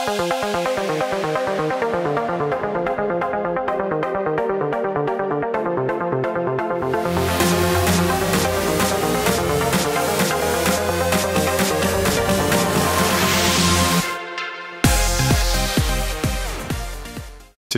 Today,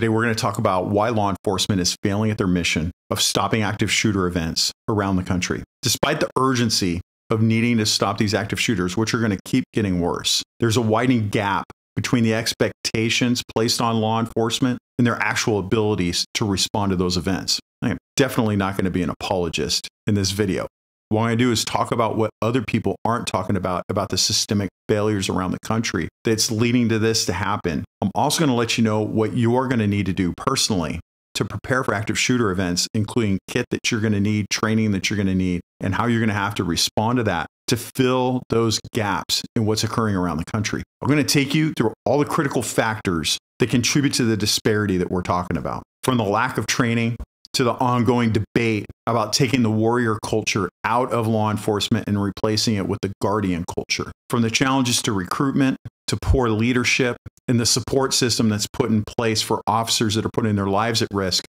we're going to talk about why law enforcement is failing at their mission of stopping active shooter events around the country. Despite the urgency of needing to stop these active shooters, which are going to keep getting worse, there's a widening gap between the expectations placed on law enforcement and their actual abilities to respond to those events. I am definitely not going to be an apologist in this video. What I'm going to do is talk about what other people aren't talking about the systemic failures around the country that's leading to this to happen. I'm also going to let you know what you're going to need to do personally to prepare for active shooter events, including kit that you're going to need, training that you're going to need, and how you're going to have to respond to that to fill those gaps in what's occurring around the country. I'm going to take you through all the critical factors that contribute to the disparity that we're talking about, from the lack of training to the ongoing debate about taking the warrior culture out of law enforcement and replacing it with the guardian culture. From the challenges to recruitment, to poor leadership, and the support system that's put in place for officers that are putting their lives at risk,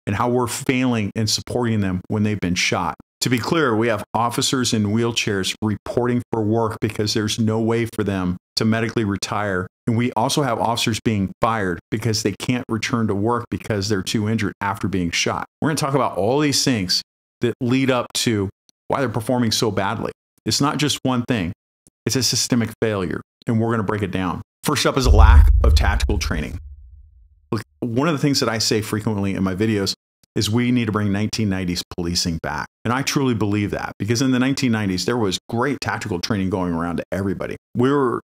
and how we're failing in supporting them when they've been shot. To be clear, we have officers in wheelchairs reporting for work because there's no way for them to medically retire. And we also have officers being fired because they can't return to work because they're too injured after being shot. We're going to talk about all these things that lead up to why they're performing so badly. It's not just one thing. It's a systemic failure, and we're going to break it down. First up is a lack of tactical training. Look, one of the things that I say frequently in my videos is we need to bring 1990s policing back. And I truly believe that, because in the 1990s, there was great tactical training going around to everybody. We were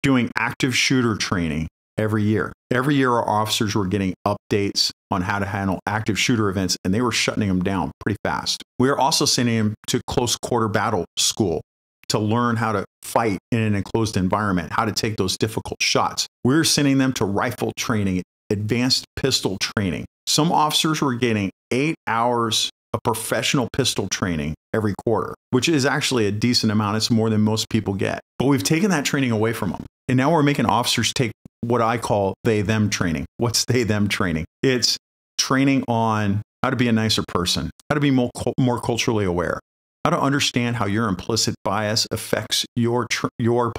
doing active shooter training every year. Every year, our officers were getting updates on how to handle active shooter events, and they were shutting them down pretty fast. We were also sending them to close quarter battle school to learn how to fight in an enclosed environment, how to take those difficult shots. We were sending them to rifle training, advanced pistol training. Some officers were getting 8 hours of professional pistol training every quarter, which is actually a decent amount. It's more than most people get. But we've taken that training away from them. And now we're making officers take what I call they-them training. What's they-them training? It's training on how to be a nicer person, how to be more culturally aware, how to understand how your implicit bias affects your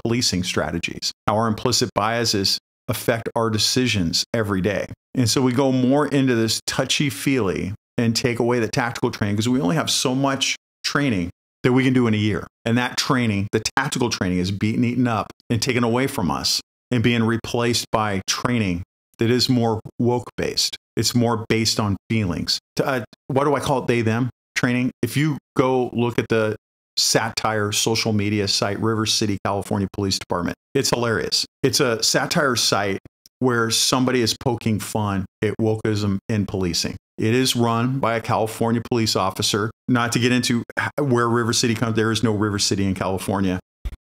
policing strategies, how our implicit biases affect our decisions every day. And so we go more into this touchy-feely and take away the tactical training because we only have so much training that we can do in a year. And that training, the tactical training, is being eaten up and taken away from us and being replaced by training that is more woke-based. It's more based on feelings. What do I call it? They-them training. If you go look at the satire social media site, River City, California Police Department, it's hilarious. It's a satire site where somebody is poking fun at wokeism in policing. It is run by a California police officer. Not to get into where River City comes, there is no River City in California,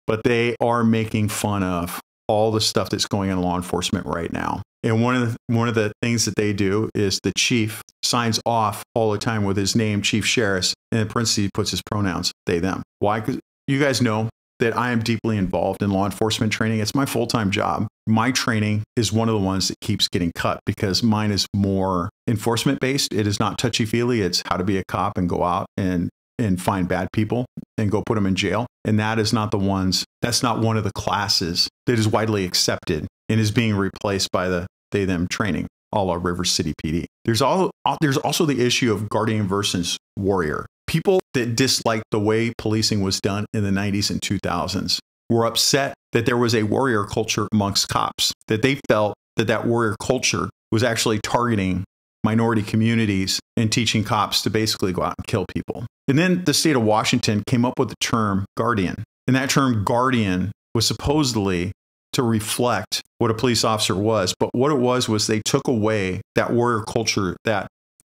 but they are making fun of all the stuff that's going on in law enforcement right now. And one of the things that they do is the chief signs off all the time with his name, Chief Sheriff, and in parentheses he puts his pronouns, they, them. Why? Because you guys know that I am deeply involved in law enforcement training. It's my full-time job. My training is one of the ones that keeps getting cut because mine is more enforcement-based. It is not touchy-feely. It's how to be a cop and go out and find bad people and go put them in jail. And that is not that's not one of the classes that is widely accepted and is being replaced by the they-them training, a la River City PD. There's also the issue of guardian versus warrior. People that disliked the way policing was done in the 90s and 2000s were upset that there was a warrior culture amongst cops, that they felt that warrior culture was actually targeting minority communities and teaching cops to basically go out and kill people. And then the state of Washington came up with the term guardian. And that term guardian was supposedly to reflect what a police officer was. But what it was they took away that warrior culture that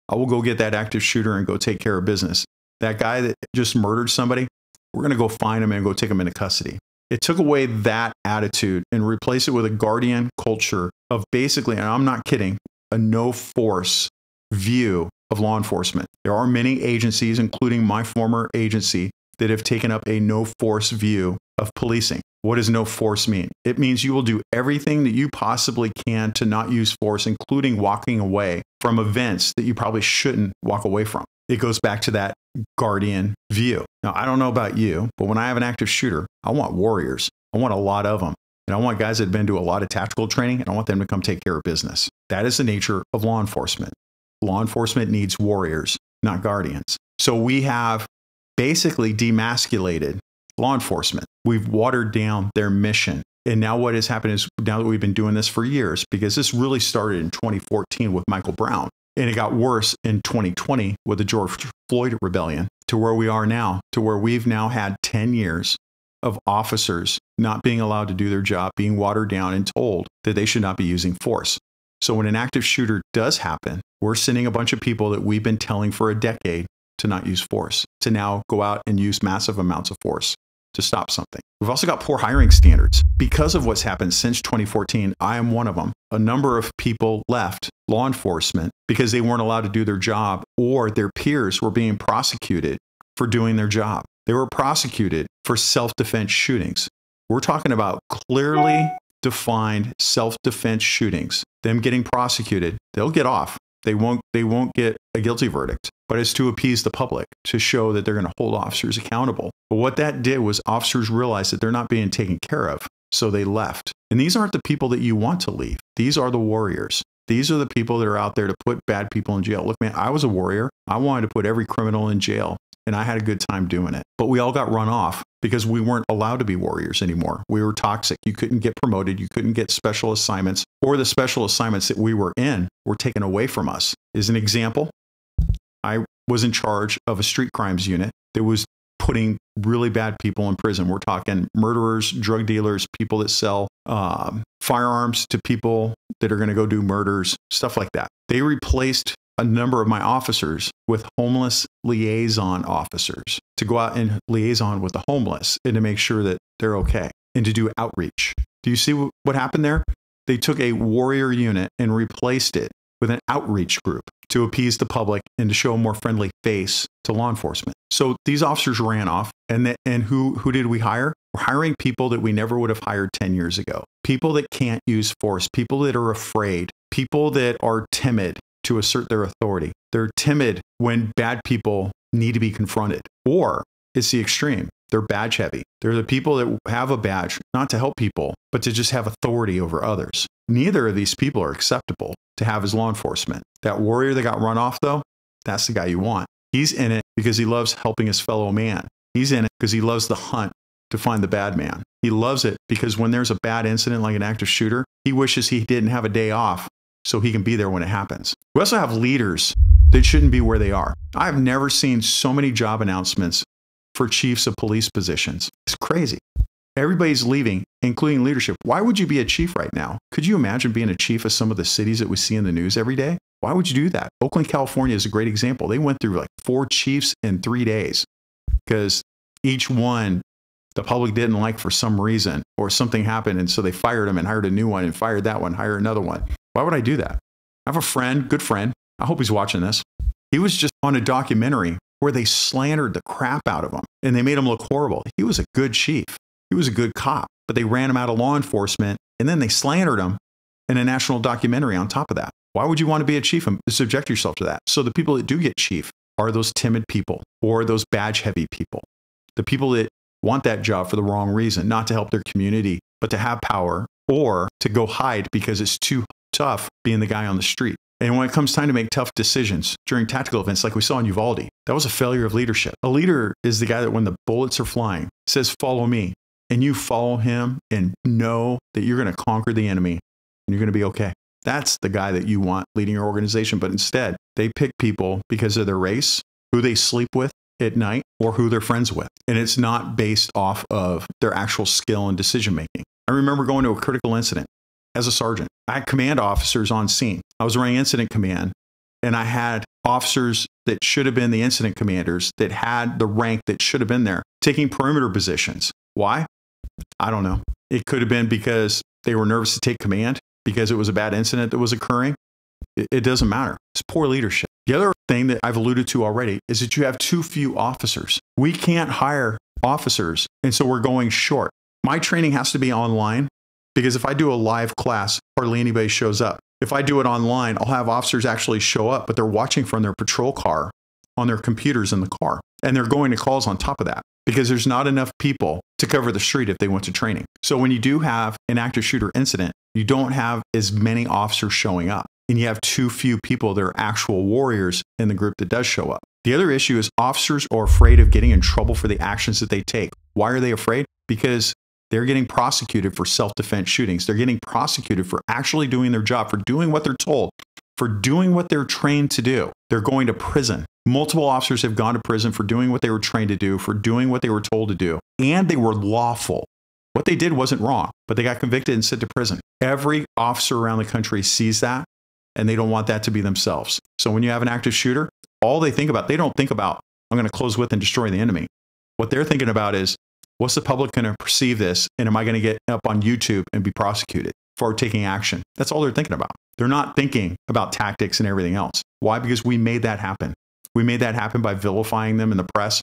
I will go get that active shooter and go take care of business. That guy that just murdered somebody, we're going to go find him and go take him into custody. It took away that attitude and replaced it with a guardian culture of basically, and I'm not kidding, a no-force view of law enforcement. There are many agencies, including my former agency, that have taken up a no-force view of policing. What does no force mean? It means you will do everything that you possibly can to not use force, including walking away from events that you probably shouldn't walk away from. It goes back to that guardian view. Now, I don't know about you, but when I have an active shooter, I want warriors. I want a lot of them. And I want guys that have been to a lot of tactical training, and I want them to come take care of business. That is the nature of law enforcement. Law enforcement needs warriors, not guardians. So we have basically demasculated law enforcement. We've watered down their mission. And now what has happened is, now that we've been doing this for years, because this really started in 2014 with Michael Brown, and it got worse in 2020 with the George Floyd rebellion, to where we are now, to where we've now had 10 years of officers not being allowed to do their job, being watered down and told that they should not be using force. So when an active shooter does happen, we're sending a bunch of people that we've been telling for a decade to not use force, to now go out and use massive amounts of force to stop something. We've also got poor hiring standards. Because of what's happened since 2014, I am one of them. A number of people left law enforcement because they weren't allowed to do their job, or their peers were being prosecuted for doing their job. They were prosecuted for self-defense shootings. We're talking about clearly defined self-defense shootings. Them getting prosecuted, they'll get off. They won't get a guilty verdict, but it's to appease the public, to show that they're going to hold officers accountable. But what that did was officers realized that they're not being taken care of, so they left. And these aren't the people that you want to leave. These are the warriors. These are the people that are out there to put bad people in jail. Look, man, I was a warrior. I wanted to put every criminal in jail, and I had a good time doing it. But we all got run off because we weren't allowed to be warriors anymore. We were toxic. You couldn't get promoted. You couldn't get special assignments, or the special assignments that we were in were taken away from us. As an example, I was in charge of a street crimes unit that was putting really bad people in prison. We're talking murderers, drug dealers, people that sell firearms to people that are going to go do murders, stuff like that. They replaced a number of my officers with homeless liaison officers to go out and liaison with the homeless and to make sure that they're okay, and to do outreach. Do you see what happened there? They took a warrior unit and replaced it with an outreach group to appease the public and to show a more friendly face to law enforcement. So these officers ran off, and who did we hire? We're hiring people that we never would have hired 10 years ago. People that can't use force, people that are afraid, people that are timid to assert their authority. They're timid when bad people need to be confronted. Or it's the extreme. They're badge heavy. They're the people that have a badge, not to help people, but to just have authority over others. Neither of these people are acceptable to have as law enforcement. That warrior that got run off, though, that's the guy you want. He's in it because he loves helping his fellow man. He's in it because he loves the hunt to find the bad man. He loves it because when there's a bad incident like an active shooter, he wishes he didn't have a day off so he can be there when it happens. We also have leaders that shouldn't be where they are. I've never seen so many job announcements for chiefs of police positions. It's crazy. Everybody's leaving, including leadership. Why would you be a chief right now? Could you imagine being a chief of some of the cities that we see in the news every day? Why would you do that? Oakland, California is a great example. They went through like 4 chiefs in 3 days because each one the public didn't like for some reason, or something happened, and so they fired him and hired a new one and fired that one, hired another one. Why would I do that? I have a friend, good friend. I hope he's watching this. He was just on a documentary where they slandered the crap out of him and they made him look horrible. He was a good chief. He was a good cop, but they ran him out of law enforcement, and then they slandered him in a national documentary on top of that. Why would you want to be a chief and subject yourself to that? So the people that do get chief are those timid people, or those badge heavy people. The people that want that job for the wrong reason, not to help their community, but to have power, or to go hide because it's too tough being the guy on the street. And when it comes time to make tough decisions during tactical events like we saw in Uvalde, that was a failure of leadership. A leader is the guy that when the bullets are flying says, follow me. And you follow him and know that you're going to conquer the enemy and you're going to be okay. That's the guy that you want leading your organization. But instead, they pick people because of their race, who they sleep with at night, or who they're friends with. And it's not based off of their actual skill and decision making. I remember going to a critical incident as a sergeant. I had command officers on scene. I was running incident command, and I had officers that should have been the incident commanders that had the rank that should have been there taking perimeter positions. Why? I don't know. It could have been because they were nervous to take command because it was a bad incident that was occurring. It doesn't matter. It's poor leadership. The other thing that I've alluded to already is that you have too few officers. We can't hire officers, and so we're going short. My training has to be online because if I do a live class, hardly anybody shows up. If I do it online, I'll have officers actually show up, but they're watching from their patrol car on their computers in the car. And they're going to calls on top of that because there's not enough people to cover the street if they went to training. So when you do have an active shooter incident, you don't have as many officers showing up. And you have too few people that are actual warriors in the group that does show up. The other issue is officers are afraid of getting in trouble for the actions that they take. Why are they afraid? Because they're getting prosecuted for self-defense shootings. They're getting prosecuted for actually doing their job, for doing what they're told, for doing what they're trained to do. They're going to prison. Multiple officers have gone to prison for doing what they were trained to do, for doing what they were told to do, and they were lawful. What they did wasn't wrong, but they got convicted and sent to prison. Every officer around the country sees that, and they don't want that to be themselves. So when you have an active shooter, all they think about, they don't think about, I'm going to close with and destroy the enemy. What they're thinking about is, what's the public going to perceive this? And am I going to get up on YouTube and be prosecuted for taking action? That's all they're thinking about. They're not thinking about tactics and everything else. Why? Because we made that happen. We made that happen by vilifying them in the press,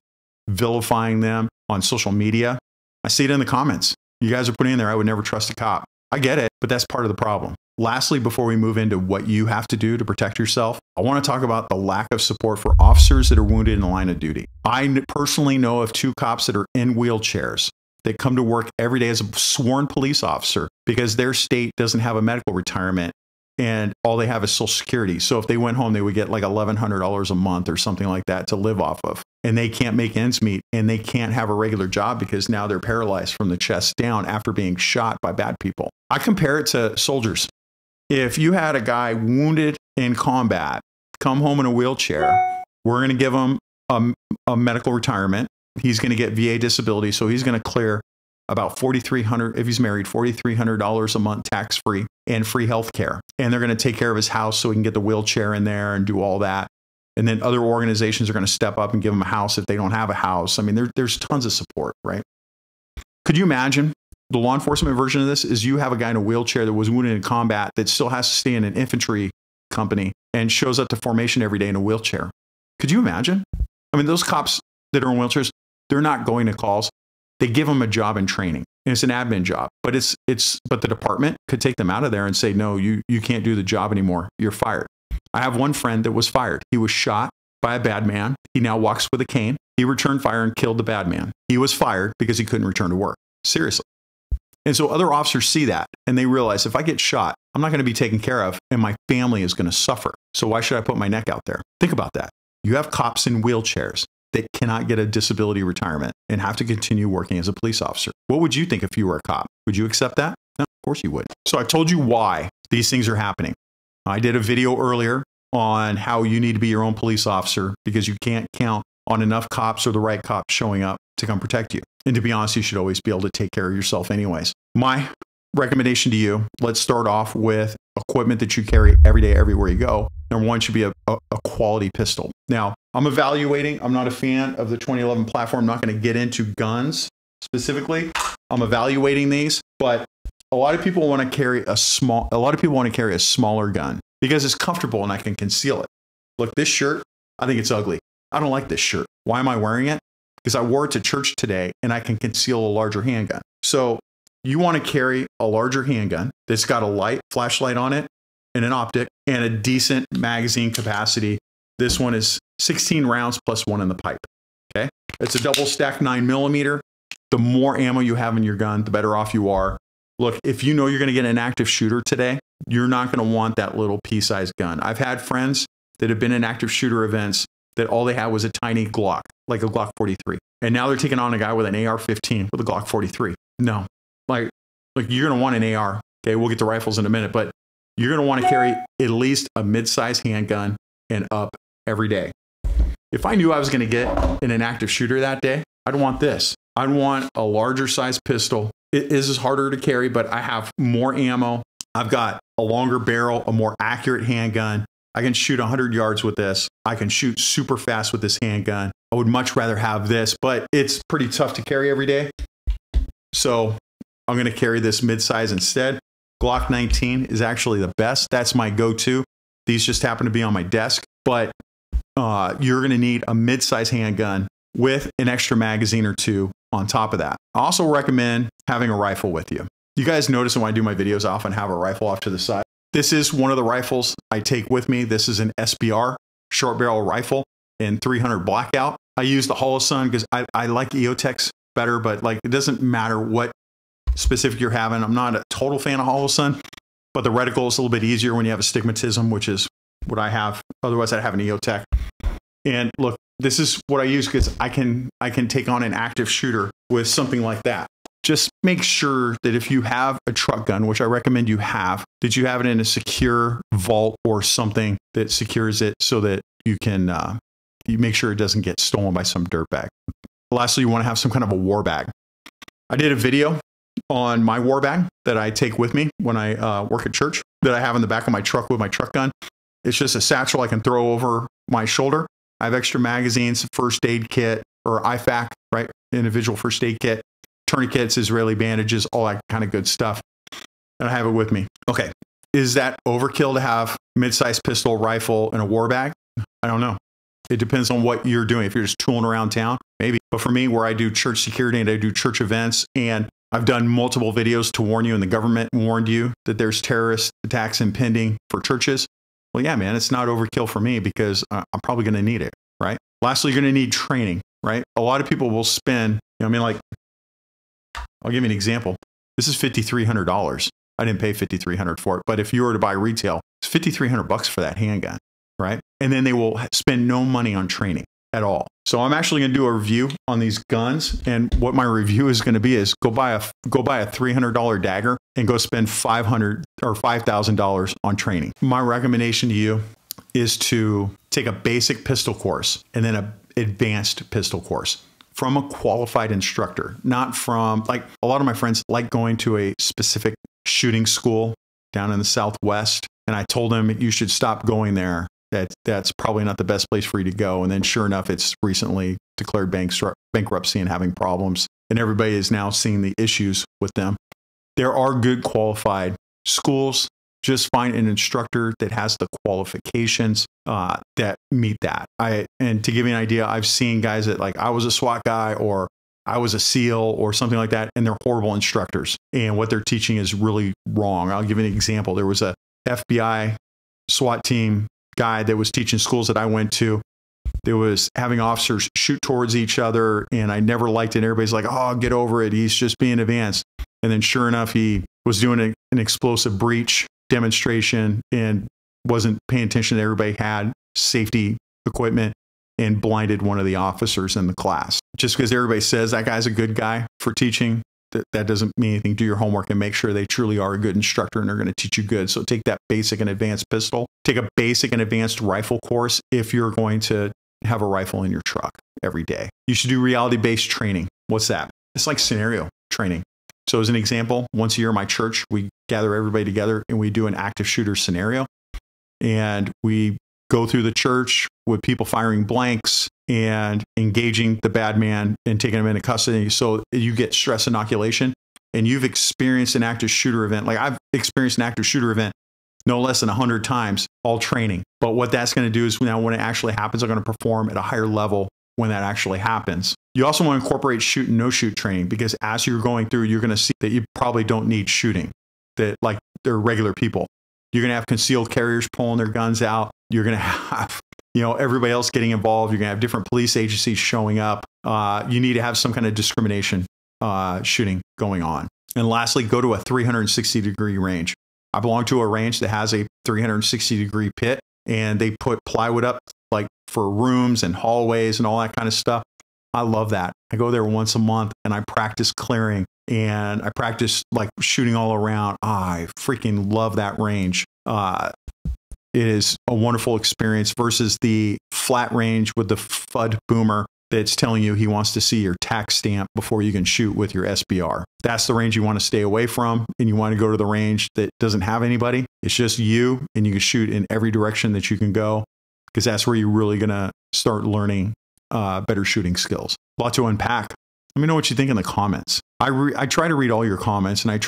vilifying them on social media. I see it in the comments. You guys are putting in there, I would never trust a cop. I get it, but that's part of the problem. Lastly, before we move into what you have to do to protect yourself, I want to talk about the lack of support for officers that are wounded in the line of duty. I personally know of 2 cops that are in wheelchairs that come to work every day as a sworn police officer because their state doesn't have a medical retirement and all they have is Social Security. So if they went home, they would get like $1,100 a month or something like that to live off of. And they can't make ends meet and they can't have a regular job because now they're paralyzed from the chest down after being shot by bad people. I compare it to soldiers. If you had a guy wounded in combat, come home in a wheelchair, we're going to give him a medical retirement. He's going to get VA disability. So he's going to clear about $4,300, if he's married, $4,300 a month tax-free and free health care. And they're going to take care of his house so he can get the wheelchair in there and do all that. And then other organizations are going to step up and give him a house if they don't have a house. I mean, there's tons of support, right? Could you imagine the law enforcement version of this is you have a guy in a wheelchair that was wounded in combat that still has to stay in an infantry company and shows up to formation every day in a wheelchair. Could you imagine? I mean, those cops that are in wheelchairs, they're not going to calls. They give them a job in training. And it's an admin job, but but the department could take them out of there and say, no, you can't do the job anymore. You're fired. I have one friend that was fired. He was shot by a bad man. He now walks with a cane. He returned fire and killed the bad man. He was fired because he couldn't return to work. Seriously. And so other officers see that and they realize if I get shot, I'm not going to be taken care of and my family is going to suffer. So why should I put my neck out there? Think about that. You have cops in wheelchairs that cannot get a disability retirement and have to continue working as a police officer. What would you think if you were a cop? Would you accept that? No, of course you would. So I told you why these things are happening. I did a video earlier on how you need to be your own police officer because you can't count on enough cops or the right cops showing up to come protect you. And to be honest, you should always be able to take care of yourself anyways. My recommendation to you, let's start off with equipment that you carry every day, everywhere you go. Number one should be a quality pistol. Now, I'm evaluating. I'm not a fan of the 2011 platform. I'm not going to get into guns specifically. I'm evaluating these, but a lot of people want to carry a smaller gun because it's comfortable and I can conceal it. Look, this shirt, I think it's ugly. I don't like this shirt. Why am I wearing it? Because I wore it to church today and I can conceal a larger handgun. So you want to carry a larger handgun that's got a flashlight on it and an optic and a decent magazine capacity. This one is 16 rounds plus one in the pipe. Okay. It's a double stack 9mm. The more ammo you have in your gun, the better off you are. Look, if you know you're going to get an active shooter today, you're not going to want that little pea-sized gun. I've had friends that have been in active shooter events that all they had was a tiny Glock, like a Glock 43. And now they're taking on a guy with an AR-15 with a Glock 43. No, like you're going to want an AR. Okay, we'll get to rifles in a minute, but you're going to want to carry at least a mid-size handgun and up every day. If I knew I was going to get in an active shooter that day, I'd want this. I'd want a larger size pistol. It is harder to carry, but I have more ammo. I've got a longer barrel, a more accurate handgun. I can shoot 100 yards with this. I can shoot super fast with this handgun. I would much rather have this, but it's pretty tough to carry every day. So I'm going to carry this mid-size instead. Glock 19 is actually the best. That's my go-to. These just happen to be on my desk, but you're going to need a mid-size handgun with an extra magazine or two on top of that. I also recommend having a rifle with you. You guys notice when I do my videos, I often have a rifle off to the side. This is one of the rifles I take with me. This is an SBR, short barrel rifle in 300 blackout. I use the Holosun because I like EOTechs better, but like it doesn't matter what specific you're having. I'm not a total fan of Holosun, but the reticle is a little bit easier when you have astigmatism, which is what I have. Otherwise, I'd have an EOTech. And look, this is what I use because I can take on an active shooter with something like that. Just make sure that if you have a truck gun, which I recommend you have, that you have it in a secure vault or something that secures it so that you can you make sure it doesn't get stolen by some dirtbag. Lastly, you want to have some kind of a war bag. I did a video on my war bag that I take with me when I work at church that I have in the back of my truck with my truck gun. It's just a satchel I can throw over my shoulder. I have extra magazines, first aid kit, or IFAK, right? Individual first aid kit, tourniquets, Israeli bandages, all that kind of good stuff. And I have it with me. Okay. Is that overkill to have mid-sized pistol, rifle, and a war bag? I don't know. It depends on what you're doing. If you're just tooling around town, maybe. But for me, where I do church security and I do church events, and I've done multiple videos to warn you, and the government warned you that there's terrorist attacks impending for churches. Well, yeah, man, it's not overkill for me because I'm probably going to need it, right? Lastly, you're going to need training, right? A lot of people will spend, I mean, like, I'll give you an example. This is $5,300. I didn't pay $5,300 for it, but if you were to buy retail, it's $5,300 for that handgun, right? And then they will spend no money on training at all. So I'm actually going to do a review on these guns, and what my review is going to be is go buy a $300 dagger and go spend $500 or $5,000 on training. My recommendation to you is to take a basic pistol course and then an advanced pistol course from a qualified instructor, not from, like, a lot of my friends like going to a specific shooting school down in the Southwest, and I told them you should stop going there. That's probably not the best place for you to go. And then sure enough, it's recently declared bankruptcy and having problems. And everybody is now seeing the issues with them. There are good qualified schools. Just find an instructor that has the qualifications that meet that. And to give you an idea, I've seen guys that, like, I was a SWAT guy or I was a SEAL or something like that, and they're horrible instructors. And what they're teaching is really wrong. I'll give you an example. There was a FBI SWAT team guy that was teaching schools that I went to. There was having officers shoot towards each other, and I never liked it. Everybody's like, oh, get over it. He's just being advanced. And then sure enough, he was doing an explosive breach demonstration and wasn't paying attention that everybody had safety equipment and blinded one of the officers in the class. Just because everybody says that guy's a good guy for teaching, that doesn't mean anything. Do your homework and make sure they truly are a good instructor and they're going to teach you good. So take that basic and advanced pistol. Take a basic and advanced rifle course if you're going to have a rifle in your truck every day. You should do reality-based training. What's that? It's like scenario training. So as an example, once a year in my church, we gather everybody together and we do an active shooter scenario. And we go through the church with people firing blanks and engaging the bad man and taking him into custody. So you get stress inoculation, and you've experienced an active shooter event. Like, I've experienced an active shooter event no less than 100 times, all training. But what that's going to do is now when it actually happens, I'm going to perform at a higher level when that actually happens. You also want to incorporate shoot and no shoot training, because as you're going through, you're going to see that you probably don't need shooting, that like they're regular people. You're going to have concealed carriers pulling their guns out. You're going to have, everybody else getting involved. You're going to have different police agencies showing up. You need to have some kind of discrimination shooting going on. And lastly, go to a 360-degree range. I belong to a range that has a 360-degree pit, and they put plywood up like for rooms and hallways and all that kind of stuff. I love that. I go there once a month and I practice clearing and I practice like shooting all around. I freaking love that range. It is a wonderful experience versus the flat range with the FUD boomer that's telling you he wants to see your tax stamp before you can shoot with your SBR. That's the range you want to stay away from, and you want to go to the range that doesn't have anybody. It's just you, and you can shoot in every direction that you can go, because that's where you're really going to start learning better shooting skills. A lot to unpack. Let me know what you think in the comments. I try to read all your comments, and I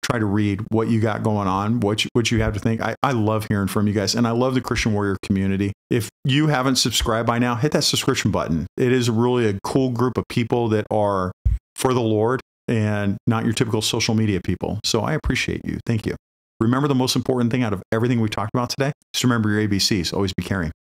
try to read what you got going on, what you have to think. I love hearing from you guys, and I love the Christian Warrior community. If you haven't subscribed by now, hit that subscription button. It is really a cool group of people that are for the Lord and not your typical social media people. So I appreciate you. Thank you. Remember, the most important thing out of everything we talked about today is to remember your ABCs. Always be caring.